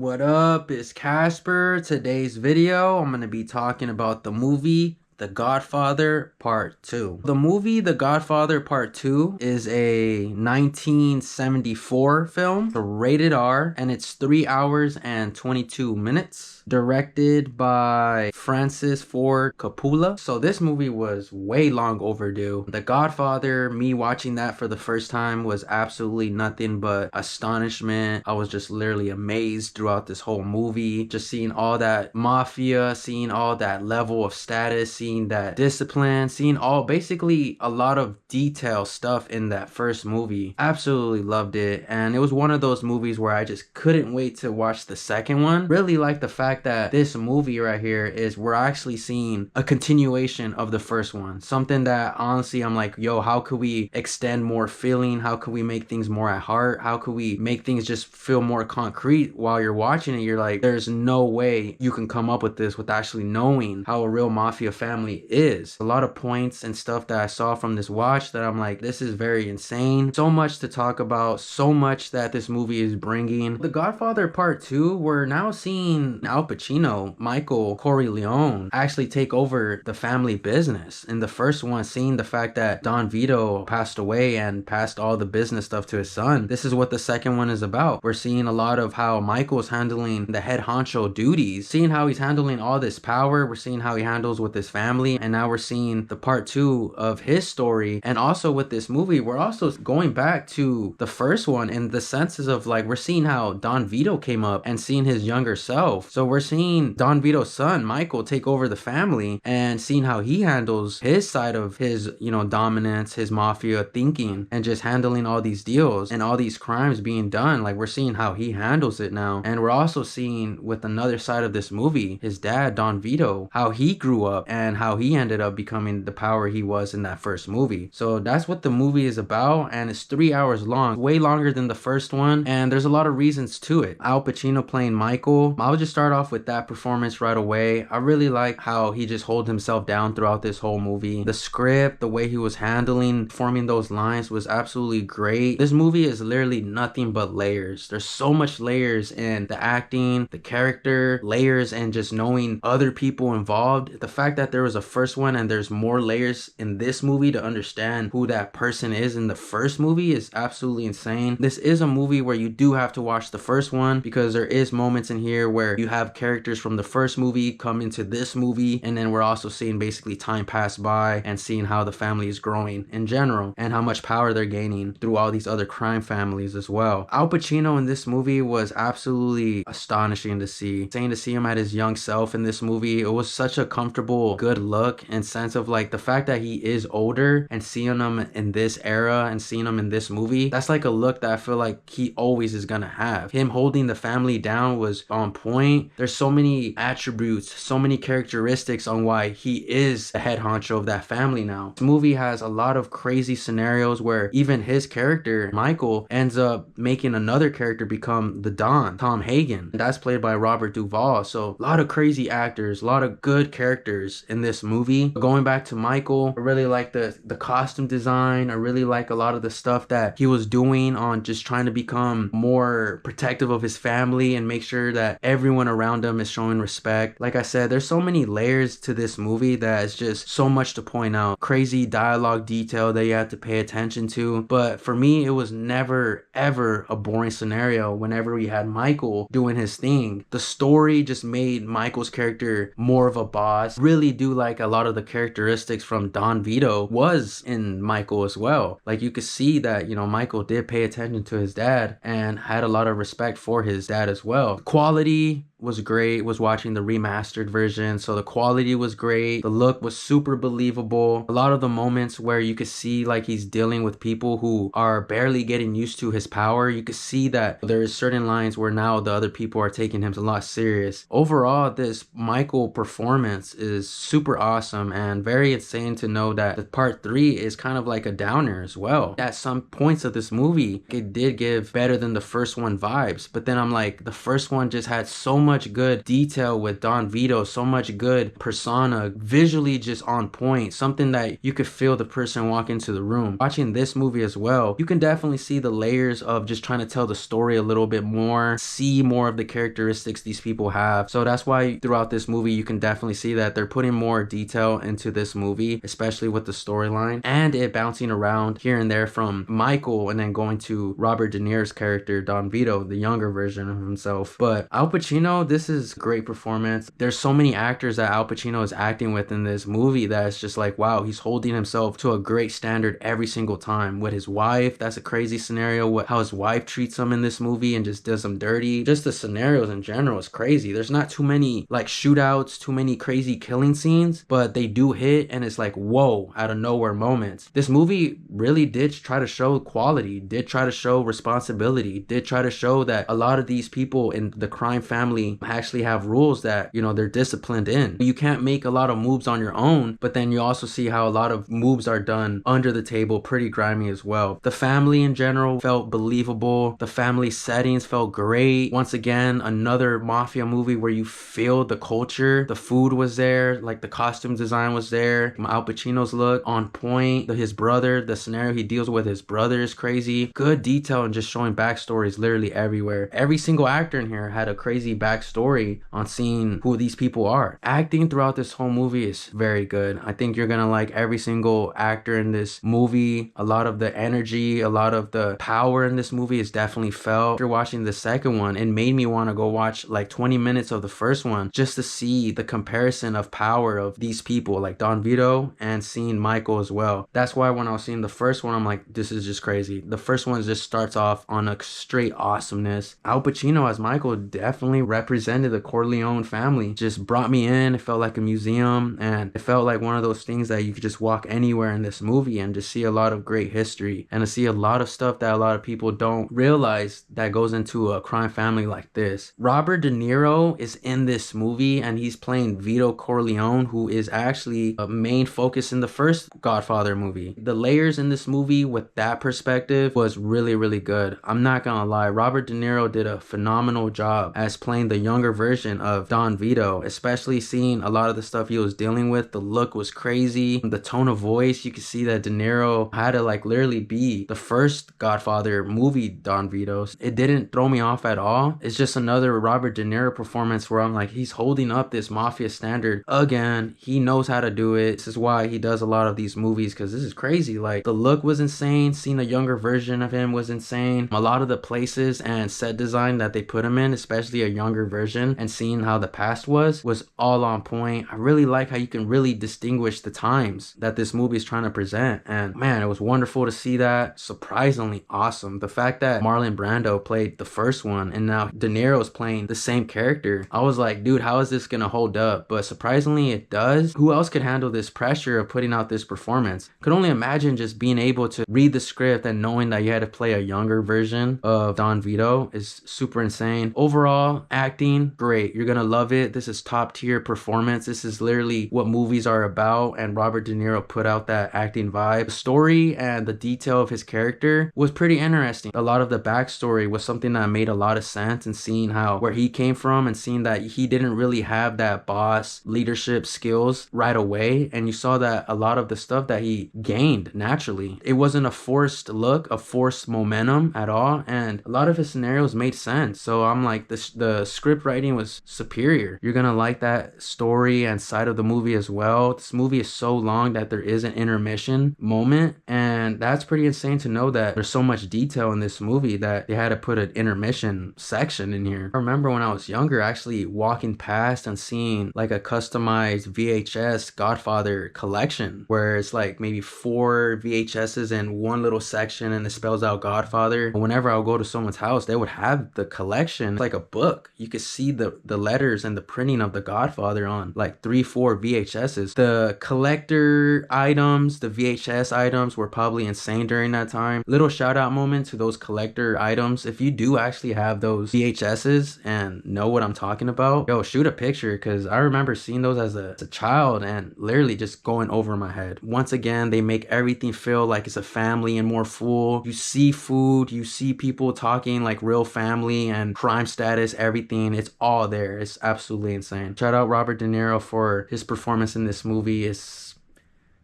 What up? It's Casper. Today's video, I'm going to be talking about the movie The Godfather Part 2. The movie The Godfather Part 2 is a 1974 film, it's rated R, and it's 3 hours and 22 minutes. Directed by Francis Ford Coppola. So this movie was way long overdue. The Godfather, me watching that for the first time was absolutely nothing but astonishment. I was just literally amazed throughout this whole movie. Just seeing all that mafia, seeing all that level of status, seeing that discipline, seeing all basically a lot of detail stuff in that first movie. Absolutely loved it. And it was one of those movies where I just couldn't wait to watch the second one. Really like the fact that this movie right here is we're actually seeing a continuation of the first one. Something that honestly I'm like, yo, how could we extend more feeling? How could we make things more at heart? How could we make things just feel more concrete while you're watching it? You're like, there's no way you can come up with this with actually knowing how a real mafia family is. A lot of points and stuff that I saw from this watch that I'm like, this is very insane. So much to talk about, so much that this movie is bringing. The Godfather Part 2, we're now seeing Al Pacino, Michael Corleone, actually take over the family business. In the first one, seeing the fact that Don Vito passed away and passed all the business stuff to his son. This is what the second one is about. We're seeing a lot of how Michael's handling the head honcho duties, seeing how he's handling all this power. We're seeing how he handles with his family, and now we're seeing the part 2 of his story. And also with this movie, we're also going back to the first one in the senses of like, we're seeing how Don Vito came up and seeing his younger self. So we're seeing Don Vito's son, Michael, take over the family and seeing how he handles his side of his, dominance, his mafia thinking, and just handling all these deals and all these crimes being done. Like, we're seeing how he handles it now. And we're also seeing with another side of this movie, his dad, Don Vito, how he grew up and how he ended up becoming the power he was in that first movie. So that's what the movie is about, and it's 3 hours long, way longer than the first one, and there's a lot of reasons to it. Al Pacino playing Michael, I'll just start off with that performance right away. I really like how he just holds himself down throughout this whole movie. The script, the way he was handling, forming those lines was absolutely great. This movie is literally nothing but layers. There's so much layers in the acting, the character, layers, and just knowing other people involved. The fact that there was a first one and there's more layers in this movie to understand who that person is in the first movie is absolutely insane. This is a movie where you do have to watch the first one because there is moments in here where you have characters from the first movie come into this movie, and then we're also seeing basically time pass by and seeing how the family is growing in general and how much power they're gaining through all these other crime families as well. Al Pacino in this movie was absolutely astonishing to see. Saying to see him at his young self in this movie, it was such a comfortable, good look and sense of like the fact that he is older and seeing him in this era and seeing him in this movie, that's like a look that I feel like he always is gonna have. Him holding the family down was on point. There's so many attributes, so many characteristics on why he is the head honcho of that family now. This movie has a lot of crazy scenarios where even his character, Michael, ends up making another character become the Don, Tom Hagen. That's played by Robert Duvall. So a lot of crazy actors, a lot of good characters in this movie. Going back to Michael, I really like the costume design. I really like a lot of the stuff that he was doing on just trying to become more protective of his family and make sure that everyone around him is showing respect. Like I said, there's so many layers to this movie that is just so much to point out. Crazy dialogue detail that you have to pay attention to. But for me, it was never ever a boring scenario whenever we had Michael doing his thing. The story just made Michael's character more of a boss. Really do like a lot of the characteristics from Don Vito was in Michael as well. Like you could see that, Michael did pay attention to his dad and had a lot of respect for his dad as well. Quality was great. Was watching the remastered version, so the quality was great. The look was super believable. A lot of the moments where you could see like he's dealing with people who are barely getting used to his power, you could see that there is certain lines where now the other people are taking him a lot serious. Overall, this Michael performance is super awesome and very insane to know that the part 3 is kind of like a downer as well. At some points of this movie, it did give better than the first one vibes, but then I'm like, the first one just had so much good detail with Don Vito, so much good persona, visually just on point, something that you could feel the person walk into the room. Watching this movie as well, you can definitely see the layers of just trying to tell the story a little bit more, see more of the characteristics these people have. So that's why throughout this movie, you can definitely see that they're putting more detail into this movie, especially with the storyline and it bouncing around here and there from Michael and then going to Robert De Niro's character, Don Vito, the younger version of himself. But Al Pacino, this is a great performance. There's so many actors that Al Pacino is acting with in this movie that it's just like, wow, he's holding himself to a great standard every single time. With his wife, that's a crazy scenario. How his wife treats him in this movie and just does him dirty. Just the scenarios in general is crazy. There's not too many like shootouts, too many crazy killing scenes, but they do hit and it's like, whoa, out of nowhere moments. This movie really did try to show quality, did try to show responsibility, did try to show that a lot of these people in the crime family actually have rules that, you know, they're disciplined in. You can't make a lot of moves on your own, but then you also see how a lot of moves are done under the table, pretty grimy as well. The family in general felt believable. The family settings felt great. Once again, another mafia movie where you feel the culture. The food was there, like the costume design was there. Al Pacino's look on point. His brother, the scenario he deals with his brother is crazy. Good detail and just showing backstories literally everywhere. Every single actor in here had a crazy backstory on seeing who these people are. Acting throughout this whole movie is very good. I think you're gonna like every single actor in this movie. A lot of the energy, a lot of the power in this movie is definitely felt. After watching the second one, it made me want to go watch like 20 minutes of the first one just to see the comparison of power of these people like Don Vito and seeing Michael as well. That's why when I was seeing the first one, I'm like, this is just crazy. The first one just starts off on a straight awesomeness. Al Pacino as Michael definitely represented the Corleone family. Just brought me in. It felt like a museum and it felt like one of those things that you could just walk anywhere in this movie and just see a lot of great history and to see a lot of stuff that a lot of people don't realize that goes into a crime family like this. Robert De Niro is in this movie and he's playing Vito Corleone, who is actually a main focus in the first Godfather movie. The layers in this movie with that perspective was really, really good. I'm not gonna lie, Robert De Niro did a phenomenal job as playing the younger version of Don Vito, especially seeing a lot of the stuff he was dealing with. The look was crazy. The tone of voice, you could see that De Niro had to like literally be the first Godfather movie Don Vito. It didn't throw me off at all. It's just another Robert De Niro performance where I'm like, he's holding up this mafia standard again. He knows how to do it. This is why he does a lot of these movies, because this is crazy. Like the look was insane. Seeing a younger version of him was insane. A lot of the places and set design that they put him in, especially a younger version, and seeing how the past was all on point. I really like how you can really distinguish the times that this movie is trying to present. And man, it was wonderful to see that. Surprisingly awesome. The fact that Marlon Brando played the first one and now De Niro is playing the same character. I was like, dude, how is this gonna hold up? But surprisingly it does. Who else could handle this pressure of putting out this performance? Could only imagine just being able to read the script and knowing that you had to play a younger version of Don Vito is super insane. Overall, acting, great. You're gonna love it. This is top tier performance. This is literally what movies are about, and Robert De Niro put out that acting vibe. The story and the detail of his character was pretty interesting. A lot of the backstory was something that made a lot of sense, and seeing how where he came from and seeing that he didn't really have that boss leadership skills right away, and you saw that a lot of the stuff that he gained naturally. It wasn't a forced look, a forced momentum at all, and a lot of his scenarios made sense. So I'm like, the script writing was superior. You're gonna like that story and side of the movie as well. This movie is so long that there is an intermission moment, and that's pretty insane to know that there's so much detail in this movie that they had to put an intermission section in here. I remember when I was younger actually walking past and seeing like a customized VHS Godfather collection where it's like maybe 4 VHSs in one little section and it spells out Godfather. Whenever I would go to someone's house, they would have the collection like a book. You could see the letters and the printing of the Godfather on like 3-4 VHSs. The collector items, the VHS items were probably insane during that time. Little shout out moment to those collector items. If you do actually have those VHSs and know what I'm talking about, yo, shoot a picture, because I remember seeing those as a child and literally just going over my head. Once again, they make everything feel like it's a family and more full. You see food, you see people talking like real family and crime status, everything acting, it's all there. It's absolutely insane. Shout out Robert De Niro for his performance in this movie. It's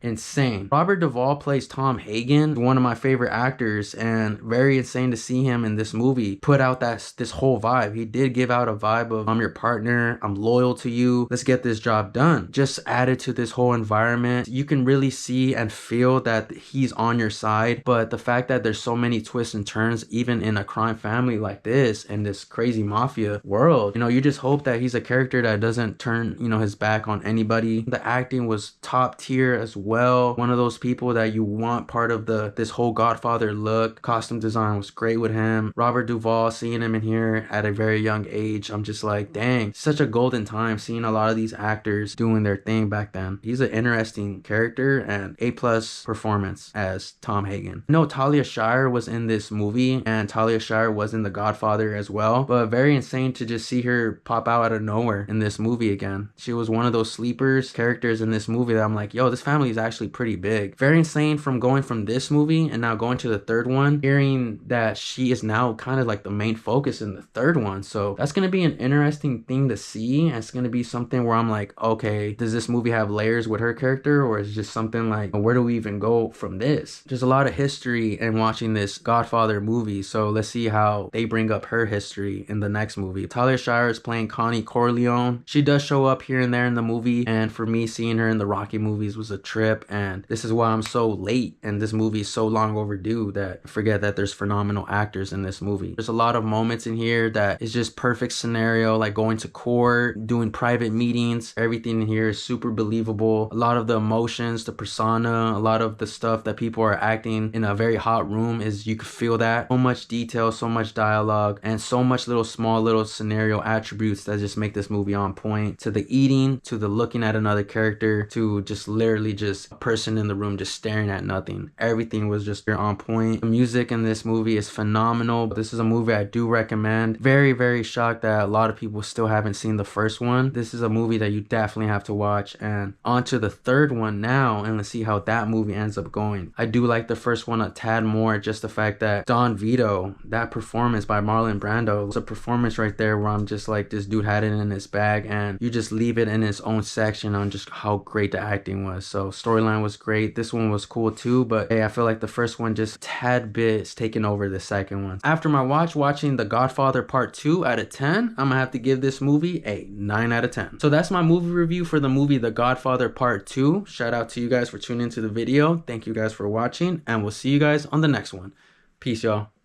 insane. Robert Duvall plays Tom Hagen, one of my favorite actors, and very insane to see him in this movie put out this whole vibe. He did give out a vibe of, I'm your partner, I'm loyal to you, let's get this job done. Just added to this whole environment. You can really see and feel that he's on your side, but the fact that there's so many twists and turns, even in a crime family like this, and this crazy mafia world, you know, you just hope that he's a character that doesn't turn, you know, his back on anybody. The acting was top tier as well. One of those people that you want part of this whole Godfather look. Costume design was great with him. Robert Duvall, seeing him in here at a very young age, I'm just like, dang, such a golden time seeing a lot of these actors doing their thing back then. He's an interesting character and A+ performance as Tom Hagen. I know Talia Shire was in this movie, and Talia Shire was in The Godfather as well, but very insane to just see her pop out of nowhere in this movie again. She was one of those sleepers characters in this movie that I'm like, yo, this family is actually pretty big. Very insane from going from this movie and now going to the third one, hearing that she is now kind of like the main focus in the third one. So that's going to be an interesting thing to see. And it's going to be something where I'm like, okay, does this movie have layers with her character, or is it just something like, where do we even go from this? There's a lot of history in watching this Godfather movie, so let's see how they bring up her history in the next movie. Talia Shire is playing Connie Corleone. She does show up here and there in the movie, and for me, seeing her in the Rocky movies was a trip, and this is why I'm so late and this movie is so long overdue that I forget that there's phenomenal actors in this movie. There's a lot of moments in here that is just perfect scenario, like going to court, doing private meetings. Everything in here is super believable. A lot of the emotions, the persona, a lot of the stuff that people are acting in a very hot room is, you can feel that. So much detail, so much dialogue, and so much small little scenario attributes that just make this movie on point. To the eating, to the looking at another character, to just literally just a person in the room just staring at nothing. Everything was just on point. The music in this movie is phenomenal. This is a movie I do recommend. Very, very shocked that a lot of people still haven't seen the first one. This is a movie that you definitely have to watch. And on to the third one now, and let's see how that movie ends up going. I do like the first one a tad more, just the fact that Don Vito, that performance by Marlon Brando, was a performance right there where I'm just like, this dude had it in his bag, and you just leave it in its own section on just how great the acting was. So storyline was great. This one was cool too, but hey, I feel like the first one just a tad bit is taking over the second one. After my watching The Godfather Part 2 out of 10, I'm gonna have to give this movie a 9 out of 10. So that's my movie review for the movie The Godfather Part 2. Shout out to you guys for tuning into the video. Thank you guys for watching, and we'll see you guys on the next one. Peace, y'all.